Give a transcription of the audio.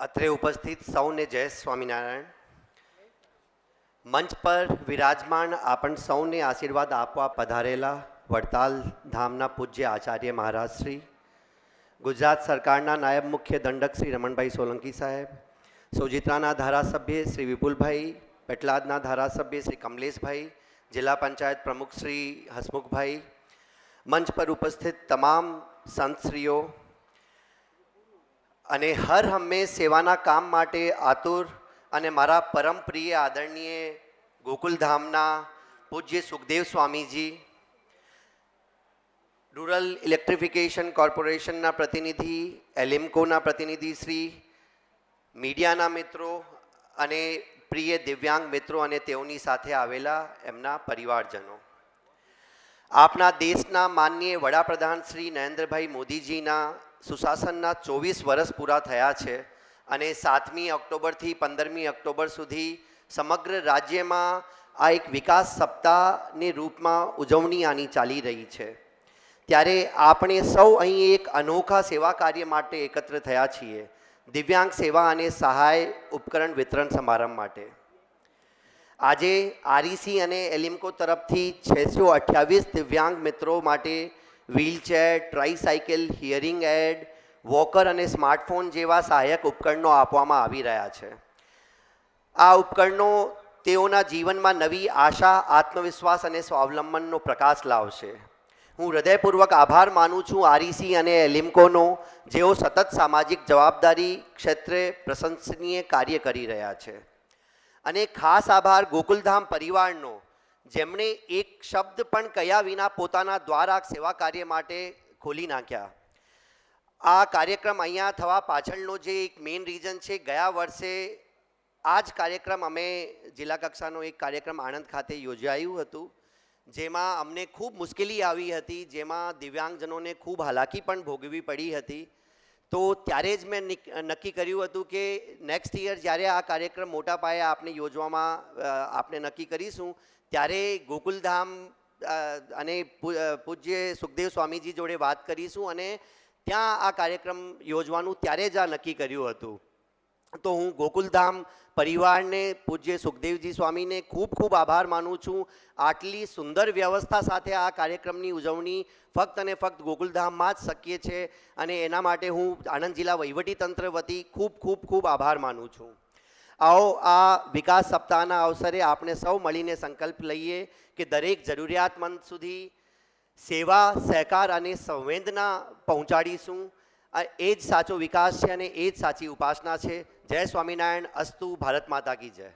અત્રે ઉપસ્થિત સૌને જય સ્વામિનારાયણ. મંચ પર વિરાજમાન આપણ સૌને આશીર્વાદ આપવા પધારેલા વડતાલ ધામના પૂજ્ય આચાર્ય મહારાજ શ્રી, ગુજરાત સરકારના નાયબ મુખ્ય દંડક શ્રી રમણભાઈ સોલંકી સાહેબ, સોજિત્રાના ધારાસભ્ય શ્રી વિપુલભાઈ, પેટલાદના ધારાસભ્ય શ્રી કમલેશભાઈ, જિલ્લા પંચાયત પ્રમુખ શ્રી હસમુખભાઈ, મંચ પર ઉપસ્થિત તમામ સંતશ્રીઓ અને હર હંમેશ સેવાના કામ માટે આતુર અને મારા પરમ પ્રિય આદરણીય ગોકુલધામના પૂજ્ય સુખદેવ સ્વામીજી, રૂરલ ઇલેક્ટ્રિફિકેશન કોર્પોરેશનના પ્રતિનિધિ, એલિમ્કોના પ્રતિનિધિ શ્રી, મીડિયાના મિત્રો અને પ્રિય દિવ્યાંગ મિત્રો અને તેઓની સાથે આવેલા એમના પરિવારજનો, આપના દેશના માનનીય વડાપ્રધાન શ્રી નરેન્દ્રભાઈ મોદીજીના સુશાસનના 24 વર્ષ પૂરા થયા છે અને 7મી ઓક્ટોબરથી 15મી ઓક્ટોબર સુધી સમગ્ર રાજ્યમાં આ એક વિકાસ સપ્તાહની રૂપમાં ઉજવણી આની ચાલી રહી છે. ત્યારે આપણે સૌ અહીં એક અનોખા સેવા કાર્ય માટે એકત્ર થયા છીએ, દિવ્યાંગ સેવા અને સહાય ઉપકરણ વિતરણ સમારંભ માટે. આજે આરઈસી અને એલિમ્કો તરફથી 628 દિવ્યાંગ મિત્રો માટે વ્હીલચેર, ટ્રાઈસાઇકલ, હિયરિંગ એડ, વોકર અને સ્માર્ટફોન જેવા સહાયક ઉપકરણો આપવામાં આવી રહ્યા છે. આ ઉપકરણો તેઓના જીવનમાં નવી આશા, આત્મવિશ્વાસ અને સ્વાવલંબનનો પ્રકાશ લાવશે. હું હૃદયપૂર્વક આભાર માનું છું આરઈસી અને એલિમ્કોનો, જેઓ સતત સામાજિક જવાબદારી ક્ષેત્રે પ્રશંસનીય કાર્ય કરી રહ્યા છે. અને ખાસ આભાર ગોકુલધામ પરિવારનો, જેમણે એક શબ્દ પણ કહ્યા વિના પોતાના દ્વાર આ સેવા કાર્ય માટે ખોલી નાખ્યા. આ કાર્યક્રમ અહીંયા થવા પાછળનો જે એક મેઇન રીઝન છે, ગયા વર્ષે આ જ કાર્યક્રમ અમે જિલ્લા કક્ષાનો એક કાર્યક્રમ આણંદ ખાતે યોજાયું હતું, જેમાં અમને ખૂબ મુશ્કેલી આવી હતી, જેમાં દિવ્યાંગજનોને ખૂબ હાલાકી પણ ભોગવવી પડી હતી. તો ત્યારે જ મેં નક્કી કર્યું હતું કે નેક્સ્ટ યર જ્યારે આ કાર્યક્રમ મોટા પાયે આપણે યોજવામાં આપણે નક્કી કરીશું, ત્યારે ગોકુલધામ અને પૂજ્ય સુખદેવ સ્વામીજી જોડે વાત કરીશું અને ત્યાં આ કાર્યક્રમ યોજવાનું ત્યારે જ આ નક્કી કર્યું હતું. તો હું ગોકુલધામ પરિવારને, પૂજ્ય સુખદેવજી સ્વામીને ખૂબ ખૂબ આભાર માનું છું. આટલી સુંદર વ્યવસ્થા સાથે આ કાર્યક્રમની ઉજવણી ફક્ત અને ફક્ત ગોકુલધામમાં જ શક્ય છે અને એના માટે હું આણંદ જિલ્લા વહીવટીતંત્ર વતી ખૂબ ખૂબ ખૂબ આભાર માનું છું. આવો આ વિકાસ સપ્તાહના અવસરે આપણે સૌ મળીને સંકલ્પ લઈએ કે દરેક જરૂરિયાતમંદ સુધી સેવા, સહકાર અને સંવેદના પહોંચાડીશું. એ જ સાચો વિકાસ છે અને એ જ સાચી ઉપાસના છે. જય સ્વામિનારાયણ. અસ્તુ. ભારત માતા કી જય.